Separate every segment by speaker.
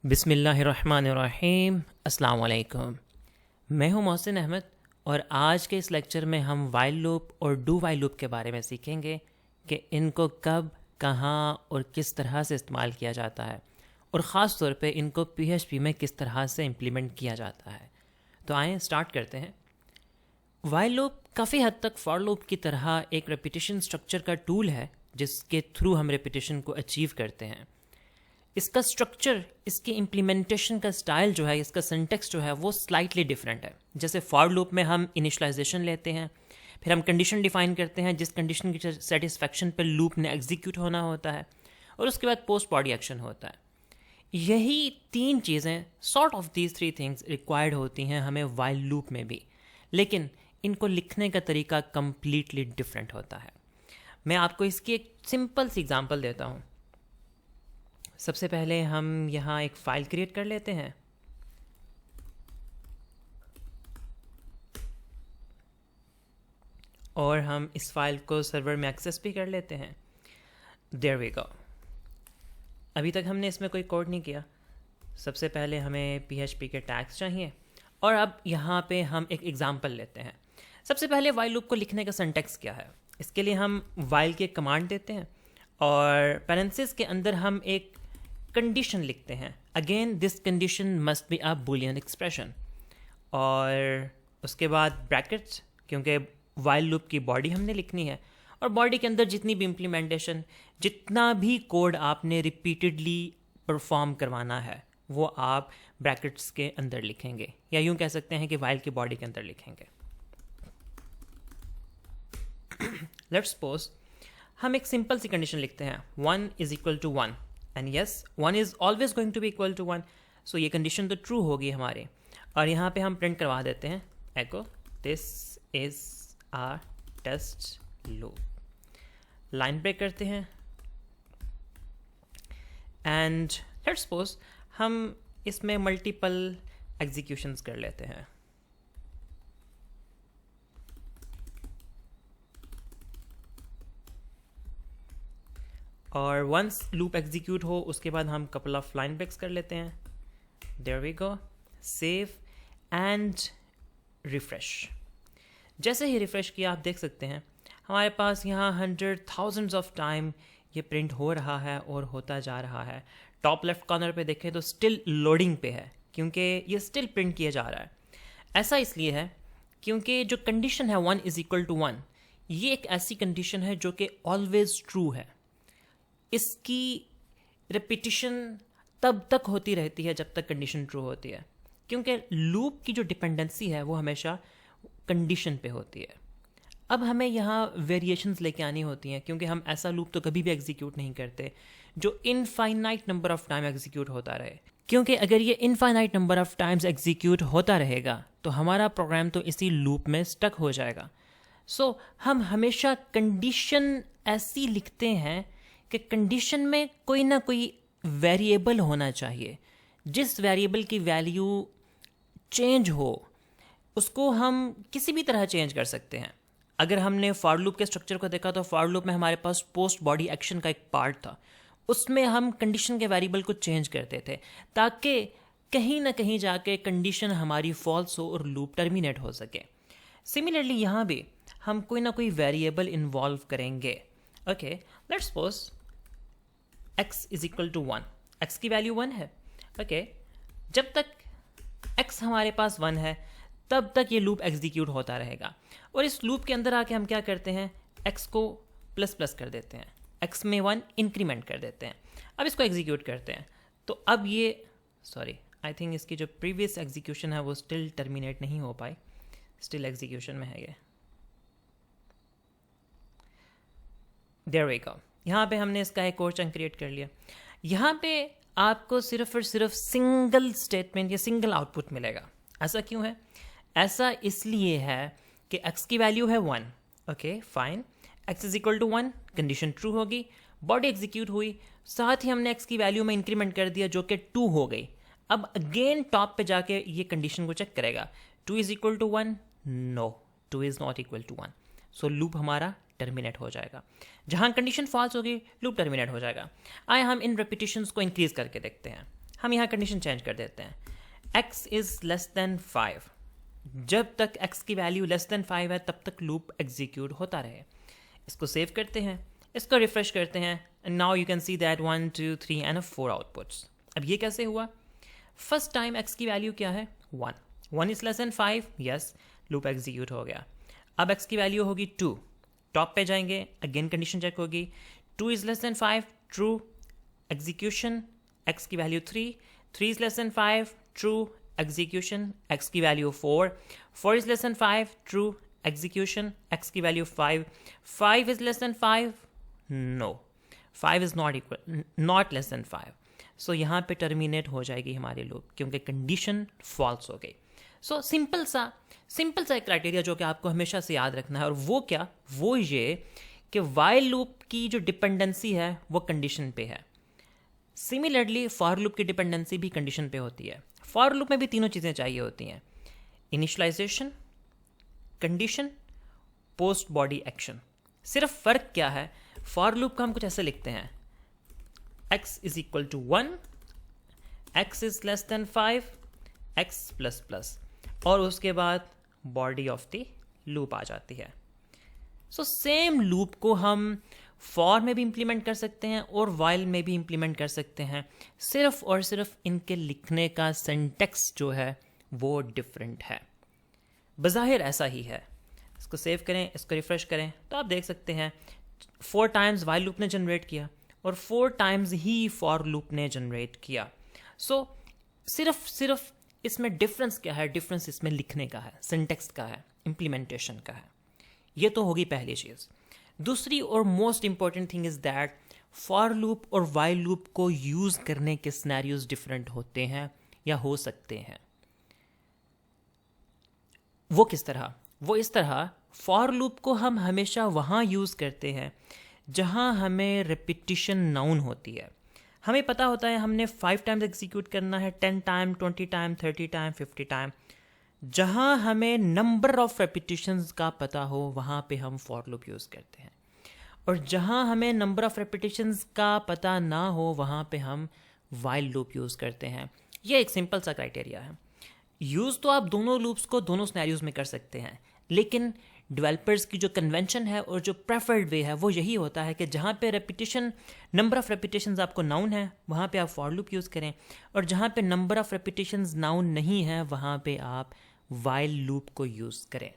Speaker 1: बिस्मिल्लाहिर्रहमानिर्रहीम। अस्सलाम वालेकुम। मैं हूं मोहसिन अहमद और आज के इस लेक्चर में हम वाइल लूप और डू वाइल लूप के बारे में सीखेंगे कि इनको कब, कहाँ और किस तरह से इस्तेमाल किया जाता है और ख़ास तौर पे इनको PHP में किस तरह से इम्प्लीमेंट किया जाता है। तो आएँ स्टार्ट करते हैं। वाइल लूप काफ़ी हद तक फॉर लूप की तरह एक रेपिटेशन स्ट्रक्चर का टूल है जिसके थ्रू हम रेपिटेशन को अचीव करते हैं। इसका स्ट्रक्चर, इसकी इम्प्लीमेंटेशन का स्टाइल जो है, इसका सिंटेक्स जो है वो स्लाइटली डिफरेंट है। जैसे फॉर लूप में हम इनिशियलाइजेशन लेते हैं, फिर हम कंडीशन डिफाइन करते हैं जिस कंडीशन की सेटिस्फैक्शन पर लूप ने एग्जीक्यूट होना होता है और उसके बाद पोस्ट बॉडी एक्शन होता है। यही तीन चीज़ें, sort of these three things required होती हैं हमें वाइल लूप में भी, लेकिन इनको लिखने का तरीका कंप्लीटली डिफरेंट होता है। मैं आपको इसकी एक सिंपल सी एग्जांपल देता हूँ। सबसे पहले हम यहाँ एक फ़ाइल क्रिएट कर लेते हैं। और हम इस फाइल को सर्वर में एक्सेस भी कर लेते हैं। There we go. अभी तक हमने इसमें कोई कोड नहीं किया। सबसे पहले हमें PHP के टैग्स चाहिए और अब यहाँ पे हम एक एग्जांपल लेते हैं। सबसे पहले वाइल लूप को लिखने का सिंटैक्स क्या है, इसके लिए हम वाइल के कमांड देते हैं और पैरेंथेसिस के अंदर हम एक कंडीशन लिखते हैं। Again this condition must be a Boolean expression, और उसके बाद ब्रैकेट्स, क्योंकि वाइल लूप की बॉडी हमने लिखनी है और बॉडी के अंदर जितनी भी इम्प्लीमेंटेशन, जितना भी कोड आपने रिपीटेडली परफॉर्म करवाना है वो आप ब्रैकेट्स के अंदर लिखेंगे, या यूं कह सकते हैं कि वाइल की बॉडी के अंदर लिखेंगे। लेट्स सपोज हम एक सिंपल सी कंडीशन लिखते हैं, 1 is equal to 1 and yes 1 is always going to be equal to 1। So ये कंडीशन तो ट्रू होगी हमारी, और यहाँ पे हम प्रिंट करवा देते हैं echo this is a test loop. Line break करते हैं एंड लेट्स सपोज हम इसमें मल्टीपल एग्जीक्यूशंस कर लेते हैं। और वंस लूप एग्जीक्यूट हो उसके बाद हम कपल ऑफ लाइन ब्रेक्स कर लेते हैं। There we go, save and refresh. जैसे ही रिफ्रेश किया आप देख सकते हैं हमारे पास यहाँ 100,000 ऑफ टाइम ये प्रिंट हो रहा है और होता जा रहा है। टॉप लेफ्ट कॉर्नर पे देखें तो स्टिल लोडिंग पे है, क्योंकि ये स्टिल प्रिंट किया जा रहा है। ऐसा इसलिए है क्योंकि जो कंडीशन है 1 इज इक्वल टू 1, ये एक ऐसी कंडीशन है जो कि ऑलवेज ट्रू है। इसकी रिपीटिशन तब तक होती रहती है जब तक कंडीशन ट्रू होती है, क्योंकि लूप की जो डिपेंडेंसी है वो हमेशा कंडीशन पे होती है। अब हमें यहाँ वेरिएशंस लेके आनी होती हैं, क्योंकि हम ऐसा लूप तो कभी भी एग्जीक्यूट नहीं करते जो infinite number of time execute होता रहे, क्योंकि अगर ये infinite number of times execute होता रहेगा तो हमारा प्रोग्राम तो इसी लूप में स्टक हो जाएगा। सो हम हमेशा कंडीशन ऐसी लिखते हैं कि कंडीशन में कोई ना कोई वेरिएबल होना चाहिए। जिस वेरिएबल की वैल्यू चेंज हो उसको हम किसी भी तरह चेंज कर सकते हैं। अगर हमने फॉर लूप के स्ट्रक्चर को देखा तो फॉर लूप में हमारे पास पोस्ट बॉडी एक्शन का एक पार्ट था, उसमें हम कंडीशन के वेरिएबल को चेंज करते थे ताकि कहीं ना कहीं जाके कंडीशन हमारी फॉल्स हो और लूप टर्मिनेट हो सके। सिमिलरली यहाँ भी हम कोई ना कोई वेरिएबल इन्वॉल्व करेंगे। Okay, let's suppose x is equal to 1, x की वैल्यू 1 है। ओके, जब तक x हमारे पास 1 है तब तक ये लूप एग्जीक्यूट होता रहेगा, और इस लूप के अंदर आके हम क्या करते हैं, x को प्लस प्लस कर देते हैं, x में 1 इंक्रीमेंट कर देते हैं। अब इसको एग्जीक्यूट करते हैं तो अब ये आई थिंक इसकी जो प्रीवियस एग्जीक्यूशन है वो स्टिल टर्मिनेट नहीं हो पाई, स्टिल एग्जीक्यूशन में है ये। There we go. यहाँ पे हमने इसका एक और चंक क्रिएट कर लिया। यहाँ पे आपको सिर्फ और सिर्फ सिंगल स्टेटमेंट या सिंगल आउटपुट मिलेगा। ऐसा क्यों है? ऐसा इसलिए है कि x की वैल्यू है 1। Okay fine, x is equal to 1, condition true होगी, बॉडी एग्जीक्यूट हुई, साथ ही हमने x की वैल्यू में इंक्रीमेंट कर दिया जो कि 2 हो गई। अब अगेन टॉप पे जाके ये कंडीशन को चेक करेगा, 2 is equal to 1, no 2 is not equal to 1। So loop हमारा टर्मिनेट हो जाएगा। जहां कंडीशन फॉल्स होगी लूप टर्मिनेट हो जाएगा। आए हम इन रेपिटेशंस को इंक्रीज करके देखते हैं। हम यहाँ कंडीशन चेंज कर देते हैं, x इज़ लेस देन 5। जब तक x की वैल्यू लेस देन 5 है तब तक लूप एग्जीक्यूट होता रहे। इसको सेव करते हैं, इसको रिफ्रेश करते हैं, and now you can see that 1 2 3 and 4 outputs. अब ये कैसे हुआ? फर्स्ट टाइम x की वैल्यू क्या है? 1 is less than 5, yes, loop execute हो गया। अब x की वैल्यू होगी 2, टॉप पे जाएंगे, अगेन कंडीशन चेक होगी, 2 is less than 5, true, execution, x की वैल्यू 3 is less than 5, true, execution, x की वैल्यू 4 is less than 5, true, execution, x की वैल्यू 5 is less than 5, no, 5 is not less than 5। So यहाँ पे टर्मिनेट हो जाएगी हमारी लूप क्योंकि कंडीशन फॉल्स हो गई। सो सिंपल सा एक क्राइटेरिया जो कि आपको हमेशा से याद रखना है, और वो क्या? वो ये कि वाइल लूप की जो डिपेंडेंसी है वो कंडीशन पे है। सिमिलरली फॉर लूप की डिपेंडेंसी भी कंडीशन पे होती है। फॉर लूप में भी तीनों चीज़ें चाहिए होती हैं, initialization, condition, post body action. सिर्फ फ़र्क क्या है? फॉर लूप का हम कुछ ऐसे लिखते हैं, x is equal to 1, x is less than 5, x plus plus, और उसके बाद बॉडी ऑफ द लूप आ जाती है। सो सेम लूप को हम फॉर में भी इम्प्लीमेंट कर सकते हैं और वाइल में भी इम्प्लीमेंट कर सकते हैं, सिर्फ और सिर्फ इनके लिखने का सिंटैक्स जो है वो डिफरेंट है। बज़ाहिर ऐसा ही है। इसको सेव करें, इसको रिफ्रेश करें तो आप देख सकते हैं 4 टाइम्स वाइल लूप ने जनरेट किया और 4 टाइम्स ही फॉर लूप ने जनरेट किया। सो सिर्फ इसमें डिफरेंस क्या है? डिफरेंस इसमें लिखने का है, सिंटैक्स का है, इम्प्लीमेंटेशन का है। ये तो होगी पहली चीज़। दूसरी और most important thing is that for loop और वाइल लूप को यूज़ करने के सिनेरियोज डिफरेंट होते हैं या हो सकते हैं। वो किस तरह? वो इस तरह, फॉर लूप को हम हमेशा वहाँ यूज़ करते हैं जहाँ हमें रिपीटिशन नाउन होती है। हमें पता होता है हमने 5 टाइम्स एग्जीक्यूट करना है, 10 टाइम, 20 टाइम, 30 टाइम, 50 टाइम। जहाँ हमें नंबर ऑफ रेपिटेशंस का पता हो वहाँ पे हम फॉर लूप यूज़ करते हैं, और जहाँ हमें नंबर ऑफ रेपिटेशंस का पता ना हो वहाँ पे हम वाइल लूप यूज़ करते हैं। ये एक सिंपल सा क्राइटेरिया है। यूज़ तो आप दोनों लूप्स को दोनों सिनेरियोज में कर सकते हैं, लेकिन डेवलपर्स की जो कन्वेंशन है और जो प्रेफर्ड वे है वो यही होता है कि जहाँ पे रेपिटेशन, नंबर ऑफ रेपिटेशंस आपको नाउन है वहाँ पे आप फॉर लूप यूज़ करें, और जहाँ पे नंबर ऑफ रेपिटेशंस नाउन नहीं है वहाँ पे आप वाइल लूप को यूज़ करें।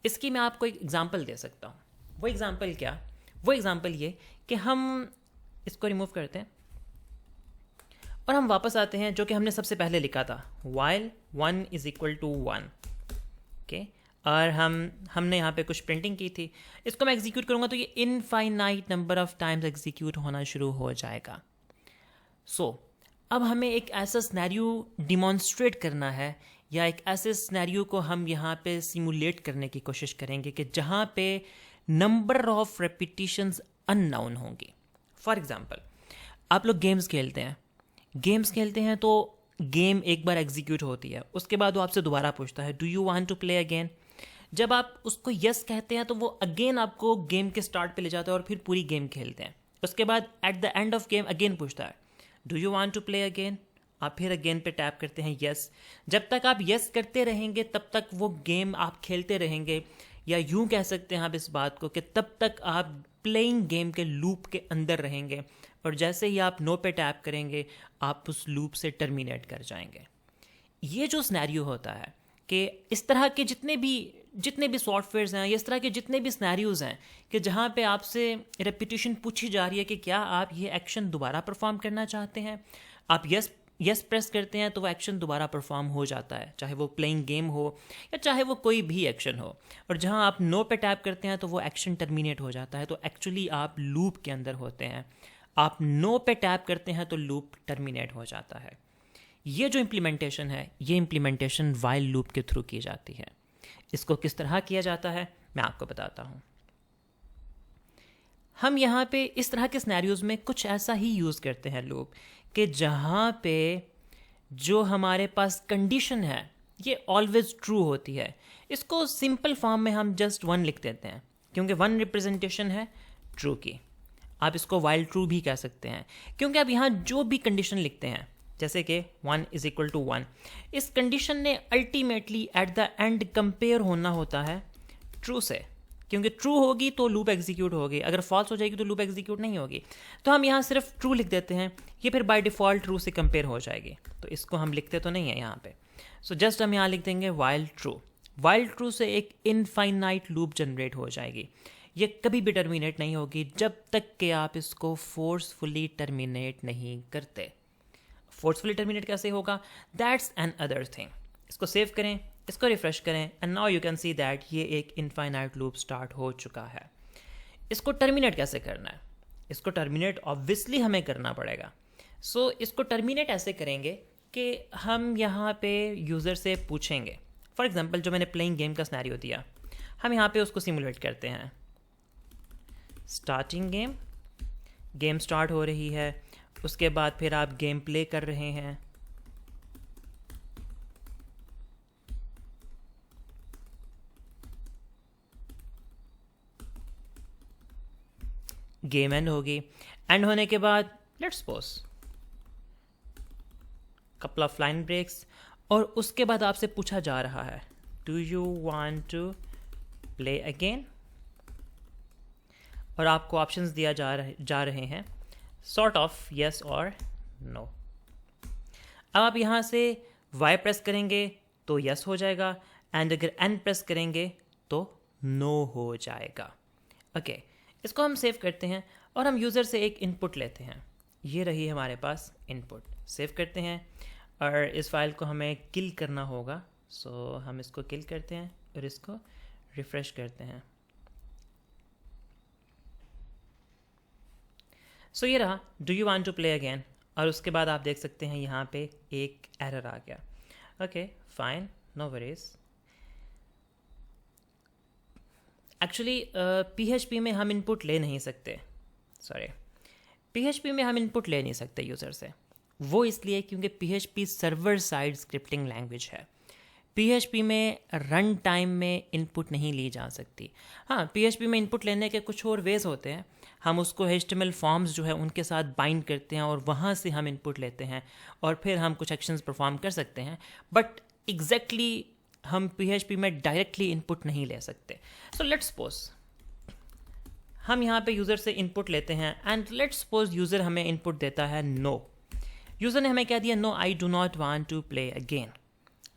Speaker 1: इसकी मैं आपको एक एग्जांपल दे सकता हूँ। वो एग्जांपल क्या? वो एग्जांपल ये कि हम इसको रिमूव करते हैं और हम वापस आते हैं जो कि हमने सबसे पहले लिखा था, while 1 is equal to 1, okay, और हमने यहाँ पे कुछ प्रिंटिंग की थी। इसको मैं एग्जीक्यूट करूँगा तो ये infinite number of times execute होना शुरू हो जाएगा। सो अब हमें एक ऐसा सिनेरियो डिमॉन्स्ट्रेट करना है, या एक ऐसे सिनेरियो को हम यहाँ पे सिमुलेट करने की कोशिश करेंगे कि जहाँ पे नंबर ऑफ रेपिटेशंस अननोन होंगी। फॉर एग्जांपल, आप लोग गेम्स खेलते हैं तो गेम एक बार एग्जीक्यूट होती है, उसके बाद वो आपसे दोबारा पूछता है do you want to play again. जब आप उसको यस कहते हैं तो वो अगेन आपको गेम के स्टार्ट पे ले जाता है और फिर पूरी गेम खेलते हैं। उसके बाद at the end of game again पूछता है do you want to play again. आप फिर अगेन पे टैप करते हैं यस। जब तक आप यस करते रहेंगे तब तक वो गेम आप खेलते रहेंगे, या यूं कह सकते हैं आप इस बात को कि तब तक आप प्लेइंग गेम के लूप के अंदर रहेंगे, और जैसे ही आप नो पे टैप करेंगे आप उस लूप से टर्मिनेट कर जाएंगे। ये जो सिनेरियो होता है कि इस तरह के जितने भी सॉफ्टवेयर्स हैं, इस तरह के जितने भी सिनेरियोज हैं कि जहाँ पे आपसे रेपिटेशन पूछी जा रही है कि क्या आप ये एक्शन दोबारा परफॉर्म करना चाहते हैं, आप यस प्रेस करते हैं तो वो एक्शन दोबारा परफॉर्म हो जाता है, चाहे वो प्लेइंग गेम हो या चाहे वो कोई भी एक्शन हो। और जहाँ आप नो पे टैप करते हैं तो वो एक्शन टर्मिनेट हो जाता है। तो एक्चुअली आप लूप के अंदर होते हैं। आप नो पे टैप करते हैं तो लूप टर्मिनेट हो जाता है। ये जो इम्प्लीमेंटेशन है, ये इम्प्लीमेंटेशन वाइल लूप के थ्रू की जाती है। इसको किस तरह किया जाता है मैं आपको बताता हूँ। हम यहाँ पे इस तरह के सिनेरियोज में कुछ ऐसा ही यूज़ करते हैं लूप कि जहाँ पे जो हमारे पास कंडीशन है ये ऑलवेज ट्रू होती है। इसको सिंपल फॉर्म में हम जस्ट 1 लिख देते हैं क्योंकि 1 रिप्रेजेंटेशन है ट्रू की। आप इसको वाइल ट्रू भी कह सकते हैं क्योंकि आप यहाँ जो भी कंडीशन लिखते हैं जैसे कि 1 = 1। इस कंडीशन ने ultimately at the and compare होना होता है ट्रू से, क्योंकि ट्रू होगी तो लूप एग्जीक्यूट होगी, अगर फॉल्स हो जाएगी तो लूप एग्जीक्यूट नहीं होगी। तो हम यहाँ सिर्फ ट्रू लिख देते हैं, ये फिर बाय डिफ़ॉल्ट ट्रू से कंपेयर हो जाएगी, तो इसको हम लिखते तो नहीं है यहाँ पे। सो जस्ट हम यहाँ लिख देंगे वाइल ट्रू। वाइल ट्रू से एक इनफाइनाइट लूप जनरेट हो जाएगी, ये कभी भी टर्मिनेट नहीं होगी जब तक कि आप इसको फोर्सफुली टर्मिनेट नहीं करते। फोर्सफुली टर्मिनेट कैसे होगा, दैट्स एन अदर थिंग। इसको सेव करें, इसको रिफ्रेश करें, and now you can see that ये एक इनफाइनाइट लूप स्टार्ट हो चुका है। इसको टर्मिनेट कैसे करना है, इसको टर्मिनेट ऑब्वियसली हमें करना पड़ेगा। सो इसको टर्मिनेट ऐसे करेंगे कि हम यहाँ पे यूज़र से पूछेंगे, फॉर एग्जांपल जो मैंने प्लेइंग गेम का सिनेरियो दिया, हम यहाँ पे उसको सिमुलेट करते हैं। स्टार्टिंग गेम, गेम स्टार्ट हो रही है, उसके बाद फिर आप गेम प्ले कर रहे हैं, गेम एंड होगी, एंड होने के बाद let's suppose couple of line breaks, और उसके बाद आपसे पूछा जा रहा है do you want to play again, और आपको ऑप्शंस दिया जा रहे हैं सॉर्ट ऑफ यस और नो। अब आप यहाँ से वाई प्रेस करेंगे तो यस हो जाएगा, एंड अगर एन प्रेस करेंगे तो नो हो जाएगा। ओके, इसको हम सेव करते हैं और हम यूज़र से एक इनपुट लेते हैं। ये रही हमारे पास इनपुट, सेव करते हैं और इस फाइल को हमें किल करना होगा। सो हम इसको किल करते हैं और इसको रिफ़्रेश करते हैं। सो ये रहा do you want to play again, और उसके बाद आप देख सकते हैं यहाँ पे एक एरर आ गया। Okay fine, no worries. Actually PHP में हम इनपुट ले नहीं सकते, सॉरी, PHP में हम इनपुट ले नहीं सकते यूज़र से। वो इसलिए क्योंकि PHP server side scripting language है। PHP में रन टाइम में इनपुट नहीं ली जा सकती। हाँ, PHP में इनपुट लेने के कुछ और वेज होते हैं, हम उसको HTML फॉर्म्स जो है उनके साथ बाइंड करते हैं और वहाँ से हम इनपुट लेते हैं और फिर हम कुछ एक्शंस परफॉर्म कर सकते हैं, बट एग्जैक्टली हम PHP में डायरेक्टली इनपुट नहीं ले सकते। सो लेट्स सपोज हम यहाँ पे यूज़र से इनपुट लेते हैं, एंड लेट्स सपोज यूज़र हमें इनपुट देता है नो। यूज़र ने हमें क्या दिया, no I do not want to play again.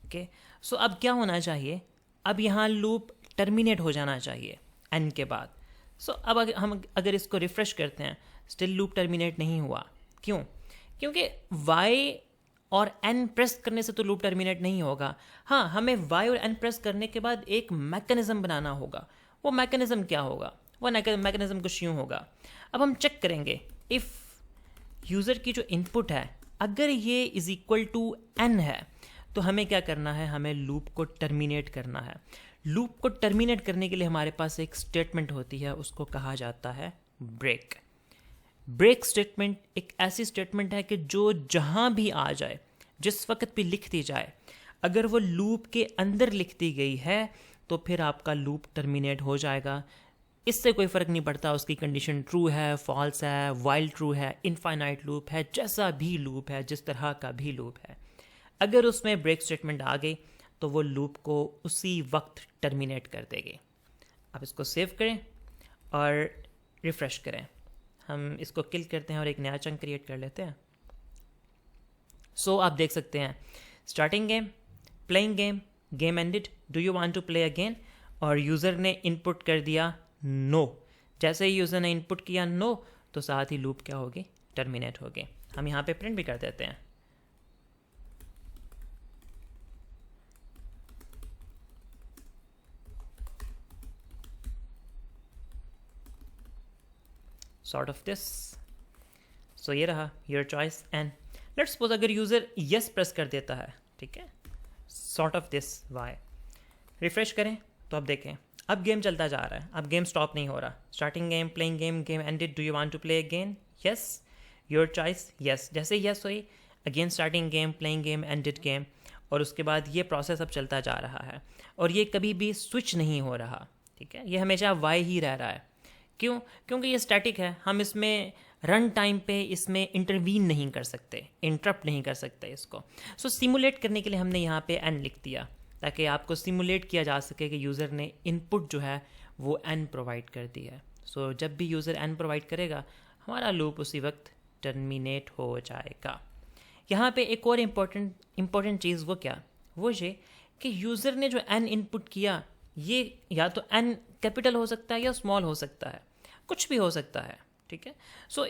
Speaker 1: Okay, so अब क्या होना चाहिए, अब यहाँ लूप टर्मिनेट हो जाना चाहिए एन के बाद। सो अब हम अगर इसको रिफ़्रेश करते हैं, स्टिल लूप टर्मिनेट नहीं हुआ। क्यों? क्योंकि वाई और एन प्रेस करने से तो लूप टर्मिनेट नहीं होगा। हाँ, हमें वाई और एन प्रेस करने के बाद एक मैकेनिज़्म बनाना होगा। वो मैकेनिज़्म क्या होगा, वो मैकेनिज़्म कुछ यूँ होगा। अब हम चेक करेंगे इफ़ यूज़र की जो इनपुट है अगर ये इज़ इक्वल टू एन है तो हमें क्या करना है, हमें लूप को टर्मिनेट करना है। लूप को टर्मिनेट करने के लिए हमारे पास एक स्टेटमेंट होती है, उसको कहा जाता है ब्रेक। ब्रेक स्टेटमेंट एक ऐसी स्टेटमेंट है कि जो जहाँ भी आ जाए, जिस वक्त भी लिख दी जाए, अगर वो लूप के अंदर लिख दी गई है तो फिर आपका लूप टर्मिनेट हो जाएगा। इससे कोई फ़र्क नहीं पड़ता उसकी कंडीशन ट्रू है, फॉल्स है, वाइल ट्रू है, इनफाइनाइट लूप है, जैसा भी लूप है, जिस तरह का भी लूप है, अगर उसमें ब्रेक स्टेटमेंट आ गई तो वो लूप को उसी वक्त टर्मिनेट कर देगी। आप इसको सेव करें और रिफ़्रेश करें। हम इसको किल करते हैं और एक नया चंक क्रिएट कर लेते हैं। सो आप देख सकते हैं starting game, playing game, game ended, do you want to play again, और यूज़र ने इनपुट कर दिया नो। जैसे ही यूज़र ने इनपुट किया नो तो साथ ही लूप क्या होगी, टर्मिनेट होगी। हम यहाँ पे प्रिंट भी कर देते हैं। Sort of this. सो ये रहा your choice, and let's suppose अगर यूज़र यस प्रेस कर देता है, ठीक है, sort of this Y, refresh करें तो अब देखें अब गेम चलता जा रहा है, अब गेम स्टॉप नहीं हो रहा। Starting game, playing game, game ended, do you want to play again, yes, your choice, yes. जैसे यस हुई, again starting game, playing game, ended game, और उसके बाद ये प्रोसेस अब चलता जा रहा है और ये कभी भी स्विच नहीं हो रहा, ठीक है, ये हमेशा वाई ही रह रहा है। क्यों? क्योंकि ये स्टैटिक है, हम इसमें रन टाइम पे इसमें इंटरवीन नहीं कर सकते, इंटरप्ट नहीं कर सकते इसको। सो सिमुलेट करने के लिए हमने यहाँ पे n लिख दिया ताकि आपको सिमुलेट किया जा सके कि यूज़र ने इनपुट जो है वो n प्रोवाइड कर दी है। सो जब भी यूज़र n प्रोवाइड करेगा हमारा लूप उसी वक्त टर्मिनेट हो जाएगा। यहाँ पे एक और इम्पोर्टेंट चीज़ वो ये कि यूज़र ने जो n इनपुट किया ये या तो n कैपिटल हो सकता है या स्मॉल हो सकता है, कुछ भी हो सकता है, ठीक है। सो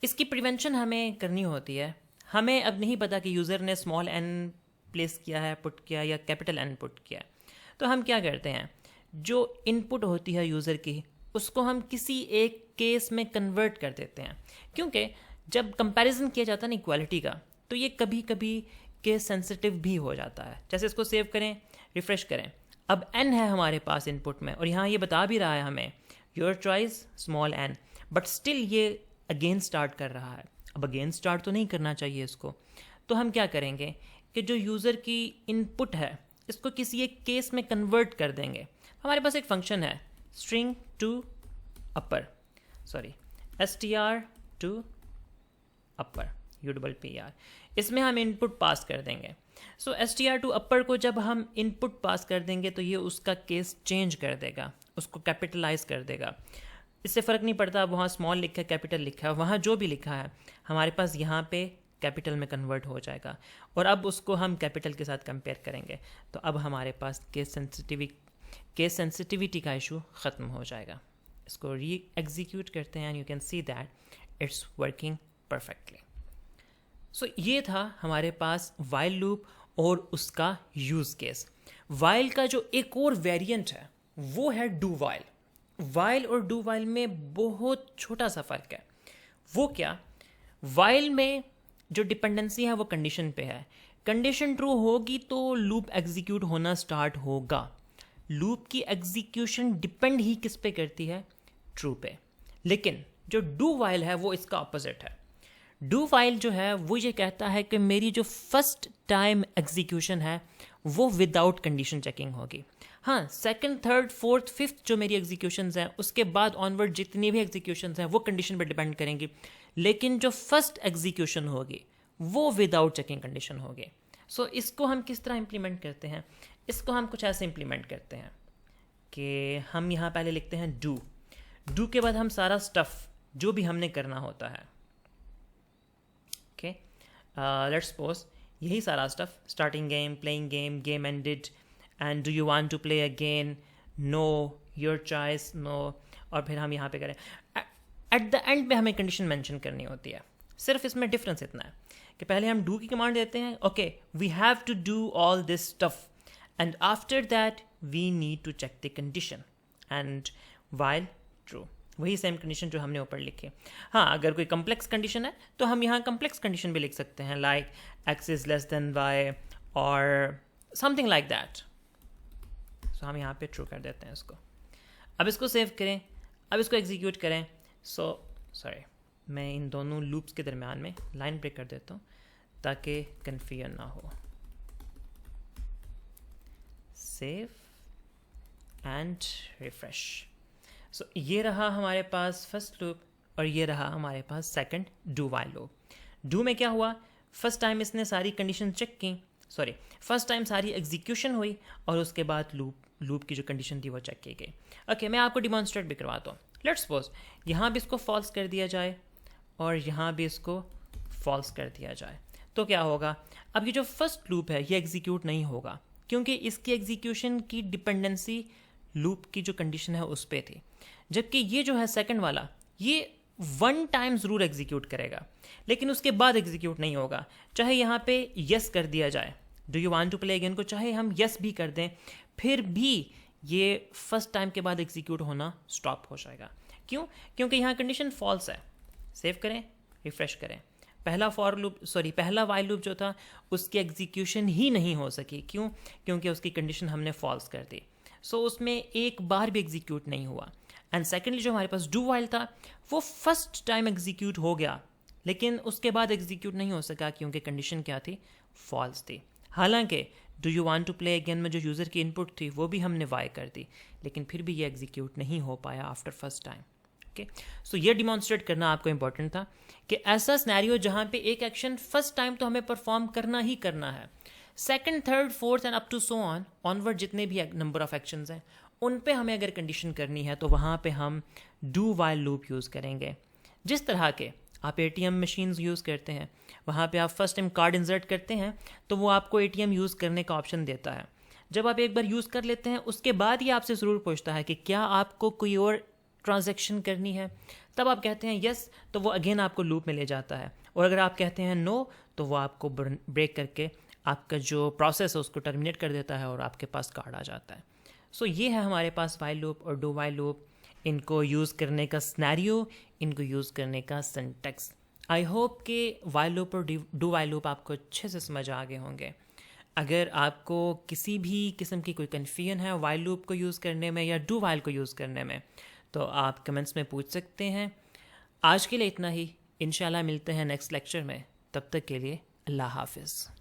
Speaker 1: इसकी प्रिवेंशन हमें करनी होती है। हमें अब नहीं पता कि यूज़र ने स्मॉल n प्लेस किया है, पुट किया या कैपिटल n पुट किया है। तो हम क्या करते हैं, जो इनपुट होती है यूज़र की उसको हम किसी एक केस में कन्वर्ट कर देते हैं, क्योंकि जब कंपैरिजन किया जाता है ना इक्वालिटी का, तो ये कभी कभी केस सेंसिटिव भी हो जाता है। जैसे इसको सेव करें, रिफ्रेश करें, अब n है हमारे पास इनपुट में और यहाँ ये बता भी रहा है हमें your choice small n, but still ये अगेन स्टार्ट कर रहा है। अब अगेन स्टार्ट तो नहीं करना चाहिए इसको, तो हम क्या करेंगे कि जो यूज़र की इनपुट है इसको किसी एक केस में कन्वर्ट कर देंगे। हमारे पास एक फंक्शन है string to upper, str to upper u_pr, इसमें हम इनपुट पास कर देंगे। सो str to upper को जब हम इनपुट पास कर देंगे तो ये उसका केस चेंज कर देगा, उसको कैपिटलाइज कर देगा। इससे फ़र्क नहीं पड़ता अब वहाँ स्मॉल लिखा है कैपिटल लिखा है, वहाँ जो भी लिखा है हमारे पास यहाँ पे कैपिटल में कन्वर्ट हो जाएगा और अब उसको हम कैपिटल के साथ कंपेयर करेंगे तो अब हमारे पास केस सेंसिटिविटी का इशू ख़त्म हो जाएगा। इसको री एग्जीक्यूट करते हैं and you can see that it's working perfectly. So ये था हमारे पास वाइल लूप और उसका यूज़ केस। वाइल का जो एक और वेरिएंट है वो है डू वाइल। वाइल और डू वाइल में बहुत छोटा सा फ़र्क है। वो क्या, वाइल में जो डिपेंडेंसी है वो कंडीशन पे है, कंडीशन ट्रू होगी तो लूप एग्जीक्यूट होना स्टार्ट होगा। लूप की एग्जीक्यूशन डिपेंड ही किस पे करती है, ट्रू पे। लेकिन जो डू वाइल है वो इसका ऑपोजिट है। डू वाइल जो है वो ये कहता है कि मेरी जो फर्स्ट टाइम एग्जीक्यूशन है वो विदाउट कंडीशन चेकिंग होगी। हाँ, सेकंड, थर्ड, फोर्थ, फिफ्थ जो मेरी एग्जीक्यूशंस हैं उसके बाद ऑनवर्ड जितनी भी एग्जीक्यूशंस हैं वो कंडीशन पर डिपेंड करेंगी, लेकिन जो फर्स्ट एग्जीक्यूशन होगी वो विदाउट चेकिंग कंडीशन होगी। सो इसको हम किस तरह इम्प्लीमेंट करते हैं, इसको हम कुछ ऐसे इम्प्लीमेंट करते हैं कि हम यहाँ पहले लिखते हैं डू के बाद हम सारा स्टफ़ जो भी हमने करना होता है, ओके, लेट्स सपोज यही सारा stuff, starting game, playing game, game ended, and do you want to play again, no, your choice, no, और फिर हम यहाँ पे करें एट द एंड पे हमें कंडीशन मेंशन करनी होती है। सिर्फ इसमें डिफरेंस इतना है कि पहले हम डू की कमांड देते हैं, okay we have to do all this stuff and after that we need to check the condition and while true, वही सेम कंडीशन जो हमने ऊपर लिखी। हाँ, अगर कोई कम्प्लेक्स कंडीशन है तो हम यहाँ कम्प्लेक्स कंडीशन भी लिख सकते हैं, like X is less than Y और समथिंग लाइक दैट। सो हम यहाँ पे ट्रू कर देते हैं इसको। अब इसको सेव करें, अब इसको एग्जीक्यूट करें। सॉरी, मैं इन दोनों लूप्स के दरम्यान में लाइन ब्रेक कर देता हूँ ताकि कन्फ्यूजन ना हो। Save and refresh. सो ये रहा हमारे पास फर्स्ट लूप और ये रहा हमारे पास second do while loop. Do में क्या हुआ, फर्स्ट टाइम इसने सारी कंडीशन चेक की, फर्स्ट टाइम सारी एग्जीक्यूशन हुई और उसके बाद लूप की जो कंडीशन थी वो चेक की गई। ओके, मैं आपको डिमॉन्स्ट्रेट भी करवाता हूँ। लेट्स सपोज यहाँ भी इसको फॉल्स कर दिया जाए और यहाँ भी इसको फॉल्स कर दिया जाए तो क्या होगा, अब ये जो फर्स्ट लूप है ये एग्जीक्यूट नहीं होगा क्योंकि इसकी एग्जीक्यूशन की डिपेंडेंसी लूप की जो कंडीशन है उस पर थी, जबकि ये जो है सेकंड वाला ये वन टाइम ज़रूर एग्जीक्यूट करेगा लेकिन उसके बाद एग्जीक्यूट नहीं होगा। चाहे यहाँ पे यस कर दिया जाए, do you want to play again को चाहे हम यस भी कर दें, फिर भी ये फर्स्ट टाइम के बाद एग्जीक्यूट होना स्टॉप हो जाएगा। क्यों? क्योंकि यहाँ कंडीशन फॉल्स है। सेव करें, रिफ्रेश करें, पहला वाइल लूप जो था उसकी एग्जीक्यूशन ही नहीं हो सकी। क्यों? क्योंकि उसकी कंडीशन हमने फॉल्स कर दी। सो उसमें एक बार भी एग्जीक्यूट नहीं हुआ। एंड सेकेंडली जो हमारे पास डू वाइल था वो फर्स्ट टाइम एग्जीक्यूट हो गया लेकिन उसके बाद एग्जीक्यूट नहीं हो सका क्योंकि कंडीशन क्या थी, फॉल्स थी। हालांकि do you want to play again में जो यूज़र की इनपुट थी वो भी हमने वाई कर दी लेकिन फिर भी ये एग्जीक्यूट नहीं हो पाया आफ्टर फर्स्ट टाइम। ओके, सो ये डिमॉन्स्ट्रेट करना आपको इंपॉर्टेंट था कि ऐसा सिनेरियो जहाँ पे एक एक्शन फर्स्ट टाइम तो हमें परफॉर्म करना ही करना है, second, third, fourth and up to so on onward जितने भी नंबर ऑफ एक्शंस हैं उन पे हमें अगर कंडीशन करनी है तो वहाँ पे हम डू वाइल लूप यूज़ करेंगे। जिस तरह के आप एटीएम मशीन्स यूज़ करते हैं, वहाँ पे आप फर्स्ट टाइम कार्ड इंसर्ट करते हैं तो वो आपको एटीएम यूज़ करने का ऑप्शन देता है। जब आप एक बार यूज़ कर लेते हैं उसके बाद ये आपसे ज़रूर पूछता है कि क्या आपको कोई और ट्रांजैक्शन करनी है, तब आप कहते हैं यस, तो वो अगेन आपको लूप में ले जाता है। और अगर आप कहते हैं नो तो वो आपको ब्रेक करके आपका जो प्रोसेस है उसको टर्मिनेट कर देता है और आपके पास कार्ड आ जाता है। सो ये है हमारे पास वाइल लूप और डू वाइल लूप, इनको यूज़ करने का सिनेरियो, इनको यूज़ करने का सिंटैक्स। आई होप कि वाइल लूप और डू वाइल लूप आपको अच्छे से समझ आ गए होंगे। अगर आपको किसी भी किस्म की कोई कन्फ्यूजन है वाइल लूप को यूज़ करने में या डू वाइल को यूज़ करने में तो आप कमेंट्स में पूछ सकते हैं। आज के लिए इतना ही, इंशाल्लाह मिलते हैं नेक्स्ट लेक्चर में, तब तक के लिए अल्लाह हाफिज़।